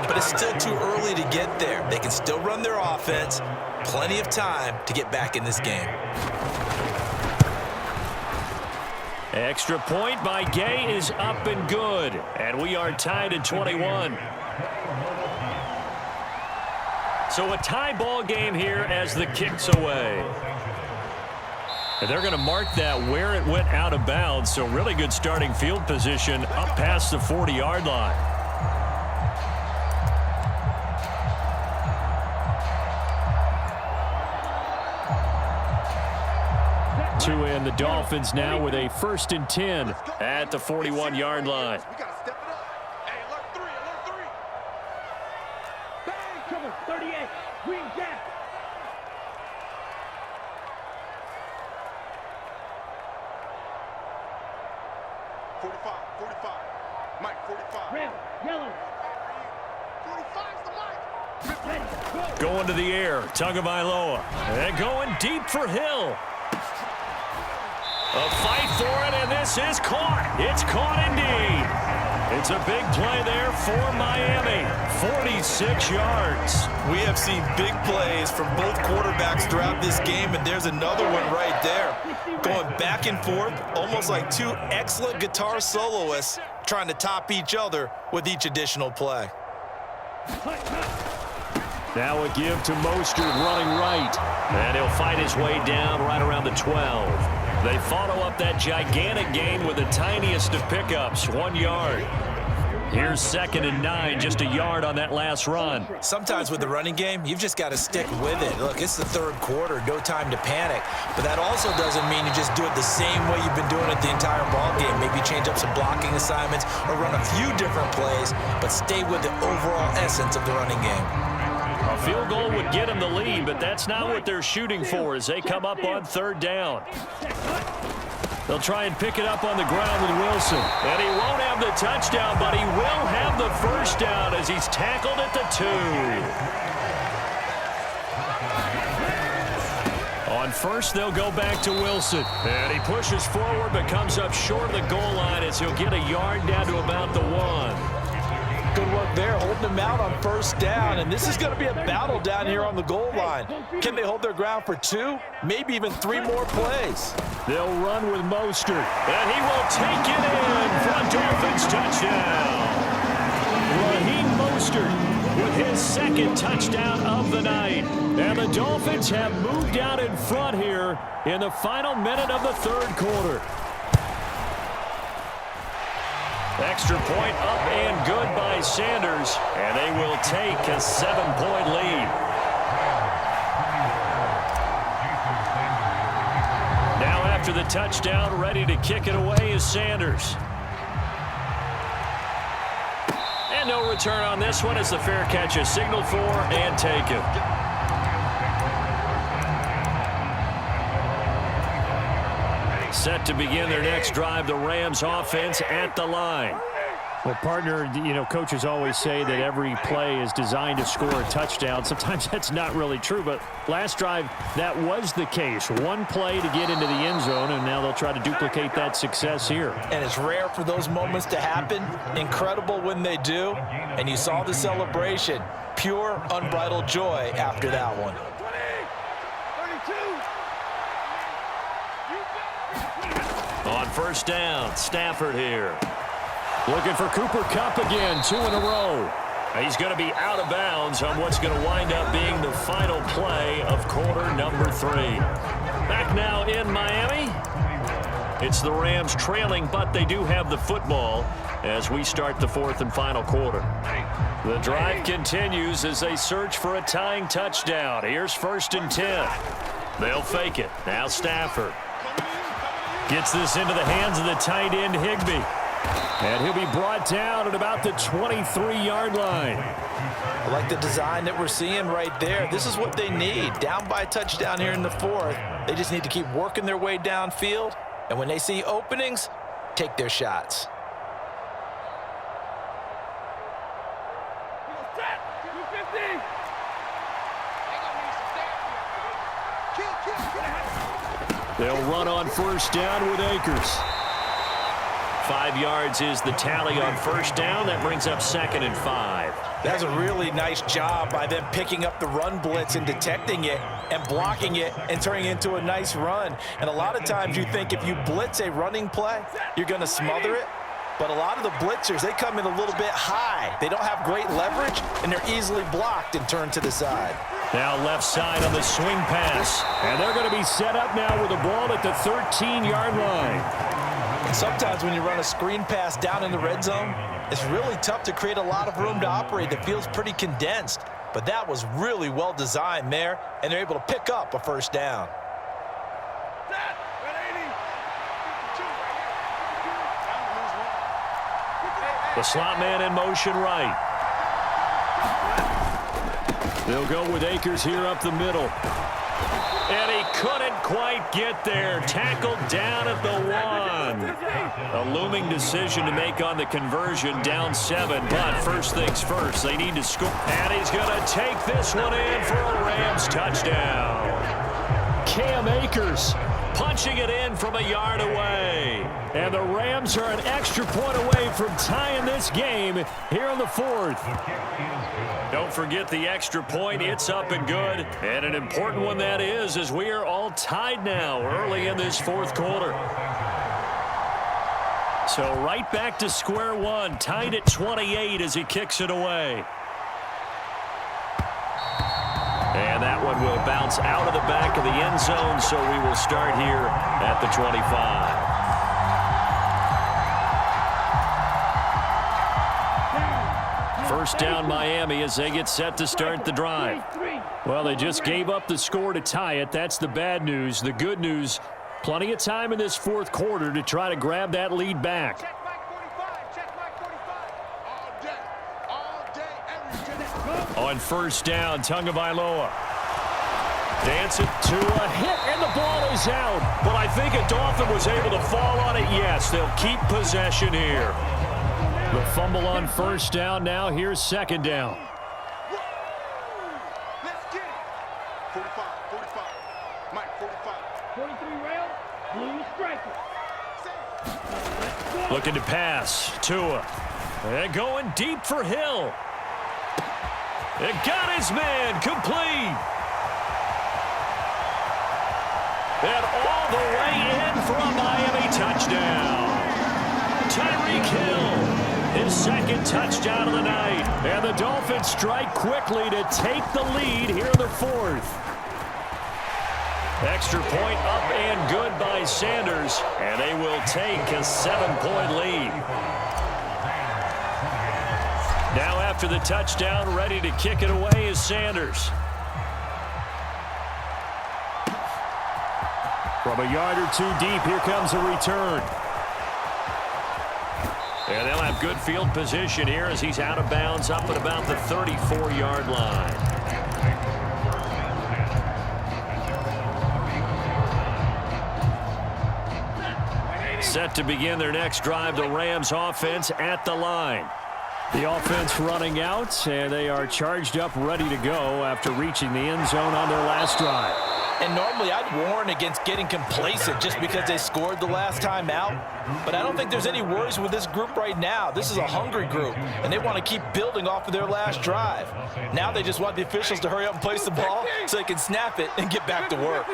but it's still too early to get there. They can still run their offense. Plenty of time to get back in this game. Extra point by Gay is up and good. And we are tied at 21. So a tie ball game here as the kick's away. And they're going to mark that where it went out of bounds. So really good starting field position up past the 40-yard line. And the Dolphins now with a 1st and 10 at the 41-yard line. We got to step it up. Hey, alert 3, alert 3. Bang, cover 38. Green jack. 45, 45. Mike, 45. Red, yellow. 45's the Mike. Going to the air, Tagovailoa. And going deep for Hill. A fight for it, and this is caught. It's caught indeed. It's a big play there for Miami. 46 yards. We have seen big plays from both quarterbacks throughout this game, and there's another one right there. Going back and forth, almost like two excellent guitar soloists trying to top each other with each additional play. Now a give to Mostert running right. And he'll fight his way down right around the 12. They follow up that gigantic gain with the tiniest of pickups, 1 yard. Here's 2nd and 9, just a yard on that last run. Sometimes with the running game, you've just got to stick with it. Look, it's the 3rd quarter, no time to panic. But that also doesn't mean you just do it the same way you've been doing it the entire ball game. Maybe change up some blocking assignments or run a few different plays, but stay with the overall essence of the running game. A field goal would get them the lead, but that's not what they're shooting for as they come up on 3rd down. They'll try and pick it up on the ground with Wilson. And he won't have the touchdown, but he will have the 1st down as he's tackled at the 2. On 1st, they'll go back to Wilson. And he pushes forward but comes up short of the goal line as he'll get a yard down to about the 1. Good work there, holding them out on 1st down, and this is going to be a battle down here on the goal line. Can they hold their ground for 2, maybe even 3 more plays? They'll run with Mostert, and he will take it in for a Dolphins touchdown. Raheem Mostert with his 2nd touchdown of the night. And the Dolphins have moved out in front here in the final minute of the 3rd quarter. Extra point up and good by Sanders, and they will take a 7-point lead. Now after the touchdown, ready to kick it away is Sanders. And no return on this one as the fair catch is signaled for and taken. Set to begin their next drive, the Rams offense at the line. Well, partner, coaches always say that every play is designed to score a touchdown. Sometimes that's not really true, but last drive, that was the case. One play to get into the end zone, and now they'll try to duplicate that success here. And it's rare for those moments to happen. Incredible when they do. And you saw the celebration. Pure, unbridled joy after that one. On 1st down, Stafford here. Looking for Cooper Kupp again, 2 in a row. He's going to be out of bounds on what's going to wind up being the final play of quarter number 3. Back now in Miami. It's the Rams trailing, but they do have the football as we start the 4th and final quarter. The drive continues as they search for a tying touchdown. Here's 1st and 10. They'll fake it. Now Stafford. Gets this into the hands of the tight end, Higbee. And he'll be brought down at about the 23-yard line. I like the design that we're seeing right there. This is what they need. Down by a touchdown here in the 4th. They just need to keep working their way downfield. And when they see openings, take their shots. They'll run on 1st down with Akers. 5 yards is the tally on first down. That brings up 2nd and 5. That's a really nice job by them picking up the run blitz and detecting it and blocking it and turning it into a nice run. And a lot of times you think if you blitz a running play, you're going to smother it. But a lot of the blitzers, they come in a little bit high. They don't have great leverage, and they're easily blocked and turned to the side. Now left side on the swing pass. And they're going to be set up now with the ball at the 13-yard line. And sometimes when you run a screen pass down in the red zone, it's really tough to create a lot of room to operate. It feels pretty condensed. But that was really well designed there, and they're able to pick up a first down. The slot man in motion right. They'll go with Akers here up the middle. And he couldn't quite get there. Tackled down at the 1. A looming decision to make on the conversion, down 7. But first things first, they need to score. And he's going to take this one in for a Rams touchdown. Cam Akers punching it in from a yard away. And the Rams are an extra point away from tying this game here in the 4th. Don't forget the extra point. It's up and good. And an important one that is, as we are all tied now early in this 4th quarter. So right back to square one, tied at 28 as he kicks it away. And that one will bounce out of the back of the end zone, so we will start here at the 25. First down Miami as they get set to start the drive. Well, they just gave up the score to tie it. That's the bad news. The good news, plenty of time in this 4th quarter to try to grab that lead back. Check Mike 45. Check Mike 45. All day, every day. On first down, Tagovailoa. Dance it to a hit, and the ball is out. But I think a Dolphin was able to fall on it. Yes, they'll keep possession here. The fumble on first down. Now here's 2nd down. Let's get it. 45, 45. Mike 45. 43 rail, blue striker. Looking to pass. Tua. And going deep for Hill. It got his man complete. And all the way in for a Miami touchdown. Tyreek Hill. His 2nd touchdown of the night. And the Dolphins strike quickly to take the lead here in the 4th. Extra point up and good by Sanders. And they will take a 7-point lead. Now after the touchdown, ready to kick it away is Sanders. From a yard or two deep, here comes a return. And they'll have good field position here as he's out of bounds up at about the 34-yard line. Set to begin their next drive, the Rams offense at the line. The offense running out, and they are charged up, ready to go after reaching the end zone on their last drive. And normally I'd warn against getting complacent just because they scored the last time out. But I don't think there's any worries with this group right now. This is a hungry group, and they want to keep building off of their last drive. Now they just want the officials to hurry up and place the ball so they can snap it and get back to work.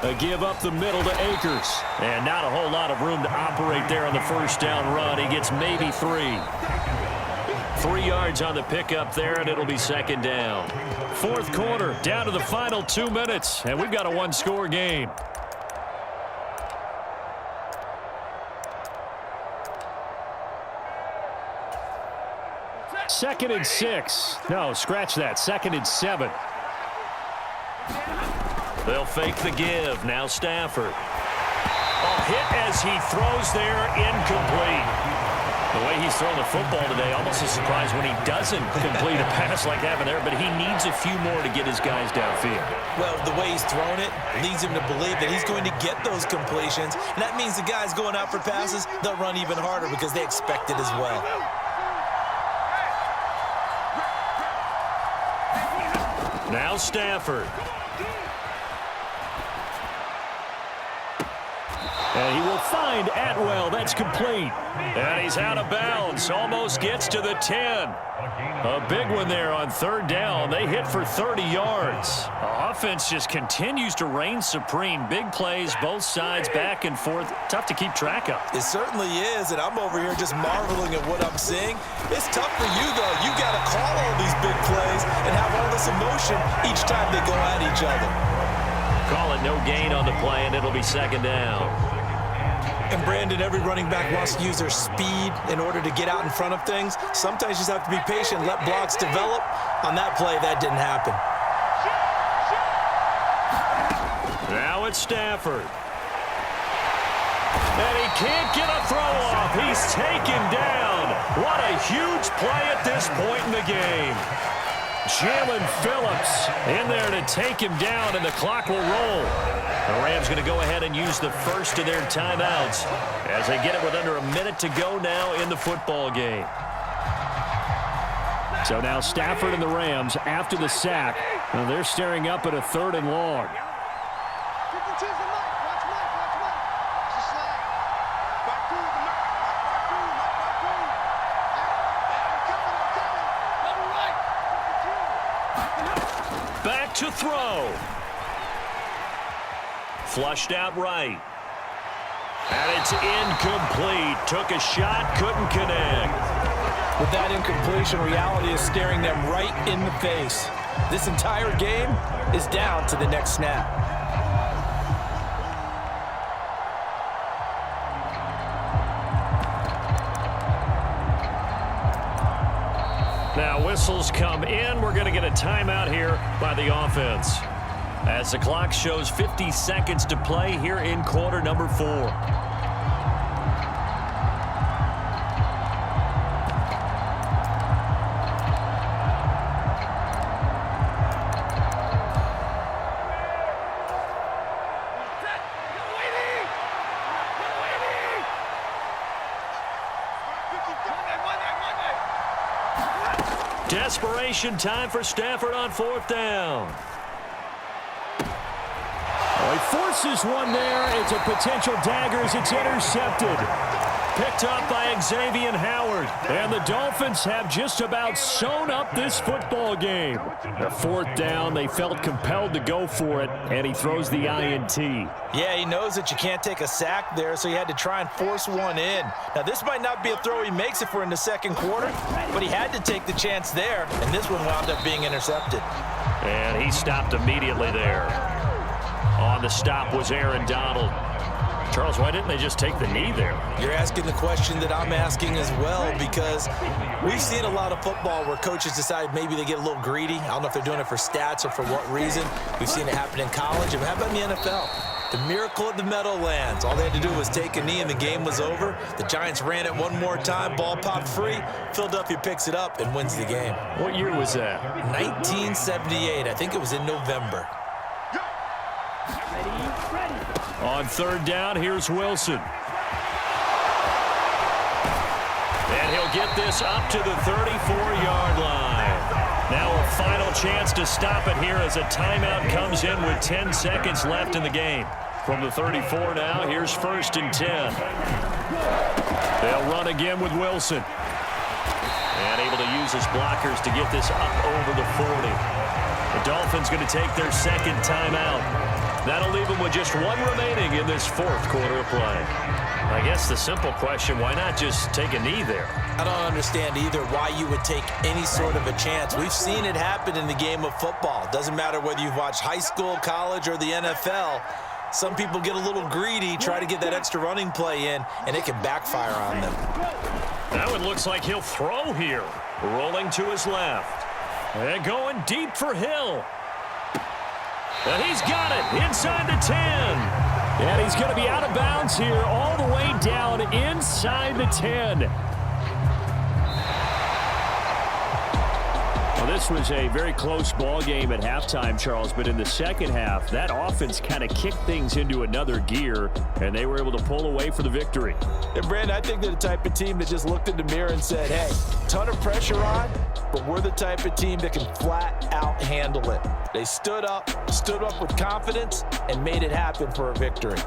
A give up the middle to Akers. And not a whole lot of room to operate there on the first down run. He gets maybe 3. 3 yards on the pickup there, and it'll be 2nd down. 4th quarter, down to the final 2 minutes, and we've got a 1-score game. Second and 6. No, scratch that. 2nd and 7. They'll fake the give. Now Stafford. A hit as he throws there, incomplete. The way he's throwing the football today, almost a surprise when he doesn't complete a pass like that there, but he needs a few more to get his guys downfield. Well, the way he's thrown it leads him to believe that he's going to get those completions. And that means the guys going out for passes, they'll run even harder because they expect it as well. Now Stafford. And he will find Atwell. That's complete. And he's out of bounds. Almost gets to the 10. A big one there on third down. They hit for 30 yards. The offense just continues to reign supreme. Big plays, both sides, back and forth. Tough to keep track of. It certainly is, and I'm over here just marveling at what I'm seeing. It's tough for you, though. You got to call all these big plays and have all this emotion each time they go at each other. Call it no gain on the play, and it'll be second down. And Brandon, every running back wants to use their speed in order to get out in front of things. Sometimes you just have to be patient, let blocks develop. On that play, that didn't happen. Now it's Stafford. And he can't get a throw off. He's taken down. What a huge play at this point in the game. Jalen Phillips in there to take him down, and the clock will roll. The Rams going to go ahead and use the first of their timeouts as they get it with under a minute to go now in the football game. So now Stafford and the Rams, after the sack, they're staring up at a 3rd and long. Back to throw. Flushed out right. And it's incomplete. Took a shot, couldn't connect. With that incompletion, reality is staring them right in the face. This entire game is down to the next snap. Now whistles come in. We're going to get a timeout here by the offense, as the clock shows 50 seconds to play here in quarter number 4. Desperation time for Stafford on 4th down. Oh, he forces one there. It's a potential dagger as it's intercepted. Picked up by Xavier Howard. And the Dolphins have just about sewn up this football game. The 4th down, they felt compelled to go for it, and he throws the INT. Yeah, he knows that you can't take a sack there, so he had to try and force one in. Now, this might not be a throw he makes if we're in the second quarter, but he had to take the chance there, and this one wound up being intercepted. And he stopped immediately there. On the stop was Aaron Donald. Charles, why didn't they just take the knee there? You're asking the question that I'm asking as well, because we've seen a lot of football where coaches decide maybe they get a little greedy. I don't know if they're doing it for stats or for what reason. We've seen it happen in college. And how about in the NFL? The miracle of the Meadowlands. All they had to do was take a knee and the game was over. The Giants ran it one more time. Ball popped free. Philadelphia picks it up and wins the game. What year was that? 1978. I think it was in November. On 3rd down, here's Wilson. And he'll get this up to the 34-yard line. Now a final chance to stop it here as a timeout comes in with 10 seconds left in the game. From the 34 now, here's 1st and 10. They'll run again with Wilson. And able to use his blockers to get this up over the 40. The Dolphins going to take their second timeout. That'll leave them with just one remaining in this 4th quarter of play. I guess the simple question, why not just take a knee there? I don't understand either why you would take any sort of a chance. We've seen it happen in the game of football. It doesn't matter whether you've watched high school, college, or the NFL. Some people get a little greedy, try to get that extra running play in, and it can backfire on them. Now it looks like he'll throw here. Rolling to his left. And going deep for Hill. And he's got it inside the 10. And he's going to be out of bounds here all the way down inside the 10. Well, this was a very close ball game at halftime, Charles, but in the second half, that offense kind of kicked things into another gear, and they were able to pull away for the victory. And, Brandon, I think they're the type of team that just looked in the mirror and said, hey, ton of pressure on, but we're the type of team that can flat out handle it. They stood up with confidence, and made it happen for a victory.